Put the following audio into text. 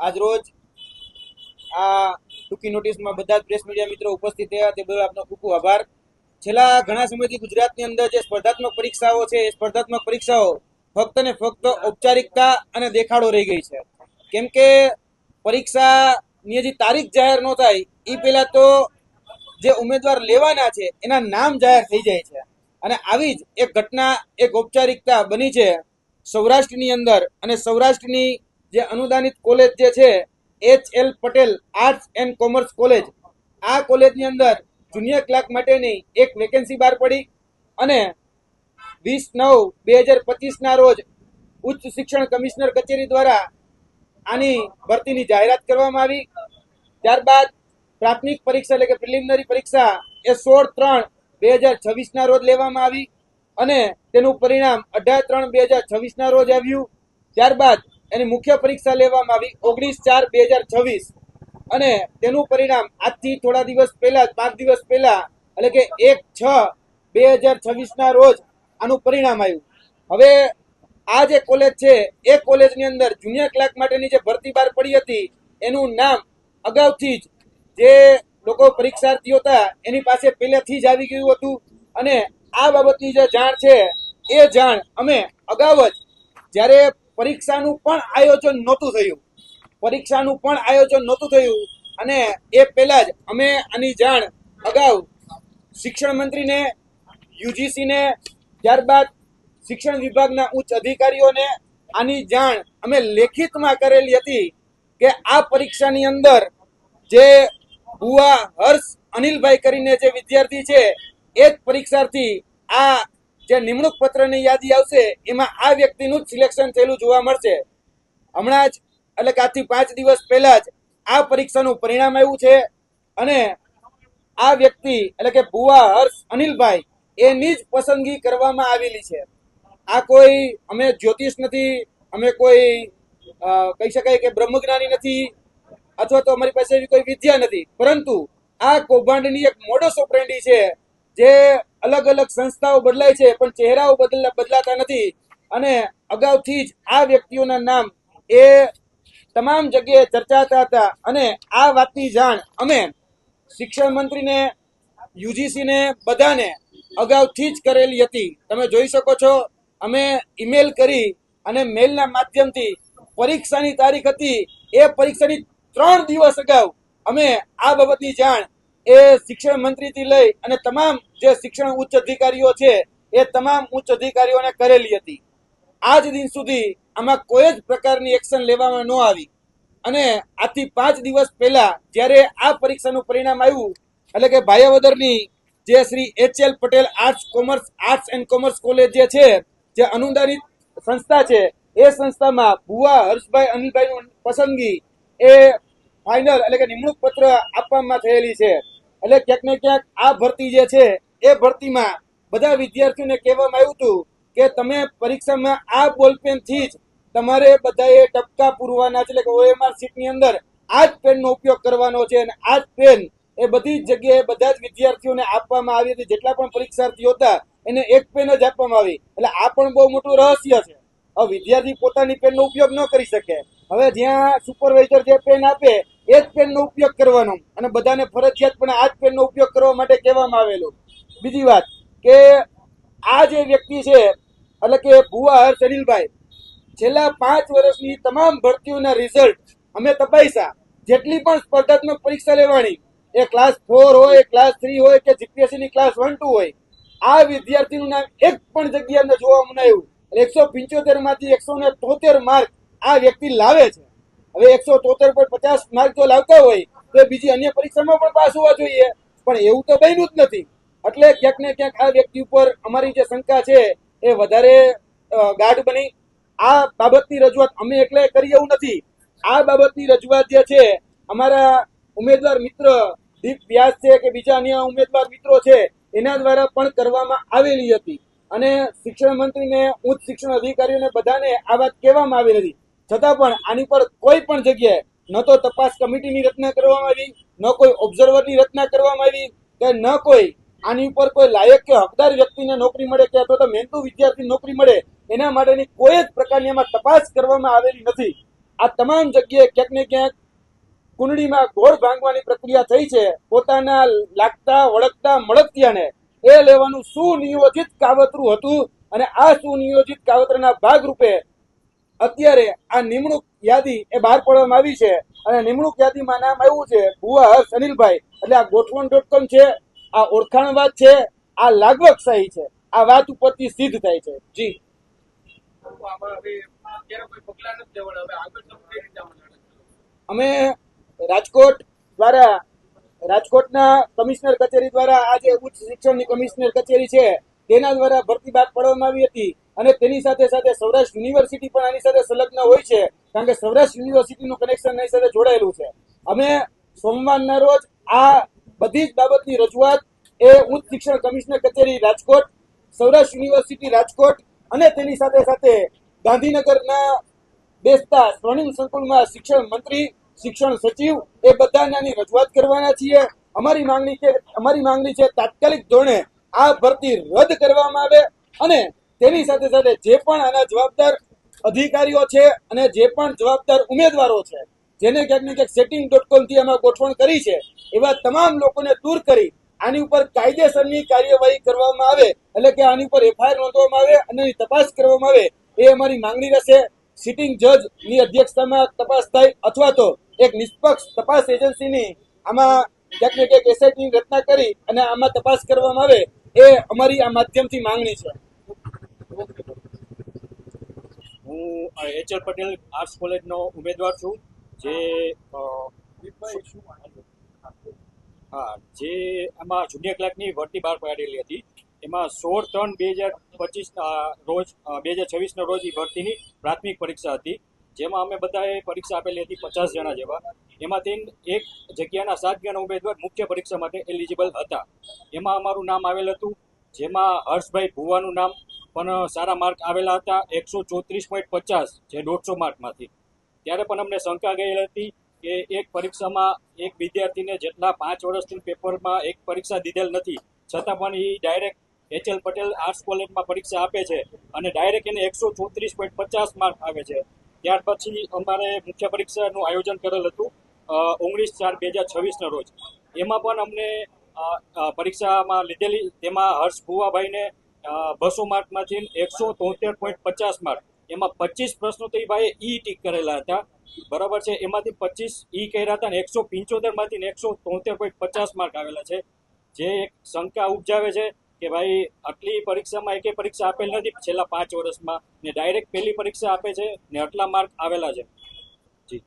આજ રોજ આ ટૂંકી નોટિસમાં બધા જ પ્રેસ મીડિયા મિત્રો ઉપસ્થિત થયા તે બદલ આપનો ખૂબ ખૂબ આભાર. છેલ્લા ઘણા સમયથી ગુજરાતની અંદર જે સ્પર્ધાત્મક પરીક્ષાઓ છે એ સ્પર્ધાત્મક પરીક્ષાઓ ફક્ત ને ફક્ત ઔપચારિકતા અને દેખાડો રહી ગઈ છે. કેમ કે પરીક્ષાની જે તારીખ જાહેર ન થાય એ પહેલા તો જે ઉમેદવાર લેવાના છે એના નામ જાહેર થઈ જાય છે. અને આવી જ એક ઘટના, એક ઔપચારિકતા બની છે સૌરાષ્ટ્રની અંદર. અને સૌરાષ્ટ્રની જે અનુદાનિત કોલેજ જે છે HL Patel arts and commerce college, આ કોલેજની અંદર જુનિયર ક્લાર્ક માટેની એક વેકેન્સી બહાર પડી અને 20/9/2025 રોજ ઉચ્ચ શિક્ષણ કમિશનર કચેરી દ્વારા આની ભરતીની જાહેરાત કરવામાં આવી. ત્યારબાદ પ્રાથમિક પરીક્ષા એટલે કે પ્રિલિમિનરી પરીક્ષા એ 16/3/2026 રોજ લેવામાં આવી અને તેનું પરિણામ 18/3/2026 રોજ આવ્યું. ત્યારબાદ એની મુખ્ય પરીક્ષા લેવામાં આવી 19/4/2026 અને તેનું પરિણામ આજથી થોડા દિવસ પહેલા, 5 દિવસ પહેલા એટલે કે 1/6/2026 રોજ આનું પરિણામ આવ્યું. હવે આ જે કોલેજ છે એ કોલેજની અંદર જુનિયર ક્લાર્ક માટેની જે ભરતી બહાર પડી હતી એનું નામ અગાઉથી જ જે લોકો પરીક્ષાર્થીઓ હતા એની પાસે પહેલેથી જ આવી ગયું હતું. અને આ બાબતની જે જાણ છે એ જાણ અમે અગાઉ જ જ્યારે પરીક્ષાનું પણ આયોજન નહોતું થયું અને એ પહેલા જ અમે આની જાણ અગાઉ શિક્ષણ મંત્રીને, યુજીસીને, ત્યારબાદ શિક્ષણ વિભાગના ઉચ્ચ અધિકારીઓને આની જાણ અમે લેખિતમાં કરેલી હતી કે આ પરીક્ષાની અંદર જે બુઆ હર્ષ અનિલભાઈ કરીને જે વિદ્યાર્થી છે એ જ પરીક્ષાર્થી આ જે નિમણૂક પત્રની યાદી આવશે એમાં આ વ્યક્તિનું જ સિલેક્શન થયેલું જોવા મળશે. હમણાં જ એટલે કે આજથી 5 દિવસ પહેલા જ આ પરીક્ષાનું પરિણામ આવ્યું છે અને આ વ્યક્તિ એટલે કે બુઆ હર્ષ અનિલભાઈ એની જ પસંદગી કરવામાં આવેલી છે. આ કોઈ અમે જ્યોતિષ નથી, અમે કોઈ કહી શકાય કે બ્રહ્મજ્ઞાની નથી અથવા તો અમારી પાસે એવી કોઈ વિદ્યા નથી, પરંતુ આ કૌભાંડની એક મોડસ ઓપરેન્ડી છે. જે અલગ અલગ સંસ્થાઓ બદલાય છે પણ ચહેરાઓ બદલાતા નથી. અને અગાઉથી જ આ વ્યક્તિઓના નામ એ તમામ જગ્યાએ ચર્ચાતા હતા અને આ વાતની જાણ અમે શિક્ષણ મંત્રીને, યુજીસીને, બધાને અગાઉથી જ કરેલી હતી. તમે જોઈ શકો છો અમે ઈમેલ કરી અને મેલના માધ્યમથી પરીક્ષાની તારીખ હતી એ પરીક્ષાની 3 દિવસ અગાઉ અમે આ બાબતની જાણ એ શિક્ષણ મંત્રીથી લઈ અને તમામ જે શિક્ષણ ઉચ્ચ અધિકારીઓ છે એ તમામ ઉચ્ચ અધિકારીઓને કરેલી હતી. આજ દિન સુધી આમાં કોઈ જ પ્રકારની એક્શન લેવામાં ન આવી અને આજથી 5 દિવસ પહેલા જ્યારે આ પરીક્ષાનું પરિણામ આવ્યું એટલે કે ભાયાવદરની જે Shri HL Patel arts and commerce college જે છે, જે અનુદાનિત સંસ્થા છે, એ સંસ્થામાં બુઆ હર્ષભાઈ અનિલભાઈની પસંદગી એ ફાઇનલ એટલે કે નિમણૂક પત્ર આપવામાં થયેલી છે. એટલે ક્યાંક ને ક્યાંક આ ભરતી જે છે એ ભરતીમાં બધા વિદ્યાર્થીઓને કહેવામાં આવ્યું હતું કે તમે પરીક્ષામાં આ બોલપેનથી જ તમારે બધાએ ટપકા પૂરવાના છે. એટલે કે OMR શીટની અંદર આ જ પેનનો ઉપયોગ કરવાનો છે અને આ જ પેન એ બધી જ જગ્યાએ બધા જ વિદ્યાર્થીઓને આપવામાં આવી હતી. જેટલા પણ પરીક્ષાર્થીઓ હતા એને એક પેન જ આપવામાં આવી. એટલે આ પણ બહુ મોટું રહસ્ય છે. હવે વિદ્યાર્થી પોતાની પેનનો ઉપયોગ ન કરી શકે. હવે જ્યાં સુપરવાઇઝર જે પેન આપે એ જ પેનનો ઉપયોગ કરવાનો અને બધાને ફરજિયાત પણ આ જ પેનનો ઉપયોગ કરવા માટે કહેવામાં આવેલું. બીજી વાત કે આ જે વ્યક્તિ છે એટલે કે બુઆ હર્ષ અનિલભાઈ છેલ્લા 5 વર્ષની તમામ ભરતીઓના રિઝલ્ટ અમે તપાસ્યા. જેટલી પણ સ્પર્ધાત્મક પરીક્ષા લેવાની એ ક્લાસ 4 હોય, ક્લાસ 3 હોય કે જીપીએસસીની ક્લાસ 1-2 હોય, આ વિદ્યાર્થીનું નામ એક પણ જગ્યાએ ન જોવા મળ્યું. 175 માંથી 173 માર્ક આ વ્યક્તિ લાવે છે. હવે 173 પર 50 માર્ક જો લાવતા હોય તો બીજી અન્ય પરીક્ષામાં પણ પાસ હોવા જોઈએ, પણ એવું તો બન્યું જ નથી. એટલે ક્યાંક ને ક્યાંક આ વ્યક્તિ ઉપર અમારી જે શંકા છે એ વધારે ગાઢ બની. આ બાબતની રજૂઆત અમે એકલે કરી એવું નથી. આ બાબતની રજૂઆત જે છે અમારા ઉમેદવાર મિત્ર દીપ વ્યાસ છે કે બીજા અન્ય ઉમેદવાર મિત્રો છે એના દ્વારા પણ કરવામાં આવેલી હતી અને શિક્ષણ મંત્રીને, ઉચ્ચ શિક્ષણ અધિકારીઓને બધાને આ વાત કહેવામાં આવેલી હતી. છતાં પણ આની પર કોઈ પણ જગ્યાએ ન તો તપાસ કમિટીની રચના કરવામાં આવી, ન કોઈ ઓબ્ઝર્વરની રચના કરવામાં આવી કે ન કોઈ આની ઉપર કોઈ લાયક કે હકદાર વ્યક્તિને નોકરી મળે કે અથવા તો મહેનતુ વિદ્યાર્થી નોકરી મળે એના માટેની કોઈ જ પ્રકારની આમાં તપાસ કરવામાં આવેલી નથી. આ તમામ જગ્યાએ ક્યાંક ને ક્યાંક કુંડળીમાં ગોળ ભાંગવાની પ્રક્રિયા થઈ છે. પોતાના લાગતા વળગતા મળતિયાને એ લેવાનું સુનિયોજિત કાવતરું હતું અને આ સુનિયોજિત કાવતરના ભાગરૂપે અત્યારે આ નિમણૂક યાદી એ બહાર પાડવામાં આવી છે અને નિમણૂક યાદીમાં નામ આવ્યું છે ભુવા હર્ષ અનિલભાઈ. એટલે આ ગોઠવણ.com છે, આ ઓળખાણ વાત છે, આ લાગવકશાહી છે. આ વાત ઉપરથી સિદ્ધ થાય છે. જી અમે રાજકોટ દ્વારા રાજકોટના કમિશનર કચેરી દ્વારા આ જે ઉચ્ચ શિક્ષણની કમિશનર કચેરી છે તેના દ્વારા ભરતી બહાર પાડવામાં આવી હતી અને તેની સાથે સાથે સૌરાષ્ટ્ર યુનિવર્સિટી પણ આની સાથે સંલગ્ન હોય છે, કારણ કે સૌરાષ્ટ્ર યુનિવર્સિટીનું કનેક્શન એની સાથે જોડાયેલું છે. અમે સોમવારના રોજ આ બધી જ બાબતની રજૂઆત એ ઉચ્ચ શિક્ષણ કમિશનર કચેરી રાજકોટ, સૌરાષ્ટ્ર યુનિવર્સિટી રાજકોટ અને તેની સાથે સાથે ગાંધીનગરના બેસતા સ્વર્ણિમ સંકુલમાં શિક્ષણ મંત્રી, શિક્ષણ સચિવ એ બધાને આની રજૂઆત કરવાના છીએ. અમારી માંગણી છે તાત્કાલિક ધોરણે આ ભરતી રદ કરવામાં આવે અને તેની સાથે સાથે જે પણ આના જવાબદાર અધિકારીઓ છે અને જે પણ જવાબદાર ઉમેદવારો છે જેને ક્યાંક ને ક્યાંક setting.com થી આમાં ગોઠવણ કરી છે એવા તમામ લોકોને દૂર કરી આની ઉપર કાયદેસરની કાર્યવાહી કરવામાં આવે, એટલે કે આની ઉપર એફઆઈઆર નોંધવામાં આવે અને એની તપાસ કરવામાં આવે એ અમારી માંગણી રહેશે. સિટિંગ જજ ની અધ્યક્ષતામાં તપાસ થાય અથવા તો એક નિષ્પક્ષ તપાસ એજન્સીની આમાં ક્યાંક ને ક્યાંક એસઆઈટીની રચના કરી અને આમાં તપાસ કરવામાં આવે એ અમારી આ માધ્યમથી માંગણી છે. હું એચએલ પટેલ આર્ટ્સ કોલેજનો ઉમેદવાર છું. જે જે આમાં જુનિયર ક્લાર્કની ભરતી બહાર પાડેલી હતી એમાં 16/3/2025 રોજ 2026 રોજ એ ભરતીની પ્રાથમિક પરીક્ષા હતી, જેમાં અમે બધાએ પરીક્ષા આપેલી હતી 50 જણા જેવા. એમાંથી એક જગ્યાના 7 જણા ઉમેદવાર મુખ્ય પરીક્ષા માટે એલિજિબલ હતા. એમાં અમારું નામ આવેલ હતું, જેમાં હર્ષભાઈ ભુવાનું નામ પણ સારા માર્ક આવેલા હતા 134.50 જે 150 માર્કમાંથી. ત્યારે પણ અમને શંકા ગયેલ હતી કે એક પરીક્ષામાં એક વિદ્યાર્થીને જેટલા 5 વર્ષથી પેપરમાં એક પરીક્ષા દીધેલ નથી છતાં પણ એ ડાયરેક્ટ એચએલ પટેલ આર્ટ્સ કોલેજમાં પરીક્ષા આપે છે અને ડાયરેક્ટ એને 134.50 માર્ક આવે છે. ત્યાર પછી અમારે મુખ્ય પરીક્ષાનું આયોજન કરેલ હતું 19/4/2026 રોજ. એમાં પણ અમને પરીક્ષામાં લીધેલી, તેમાં હર્ષ ભુવાભાઈને 200 માર્કમાંથી 173.50 માર્ક, એમાં 25 પ્રશ્નો તો એ ભાઈએ ઈ ટીક કરેલા હતા, બરાબર છે. એમાંથી 25 ઈ કર્યા હતા અને 175 માંથી 173.50 માર્ક આવેલા છે. જે એક શંકા ઉપજાવે છે કે ભાઈ આટલી પરીક્ષામાં એકે પરીક્ષા આપેલ નથી છેલ્લા 5 વર્ષમાં ને ડાયરેક્ટ પહેલી પરીક્ષા આપે છે ને આટલા માર્ક આવેલા છે. જી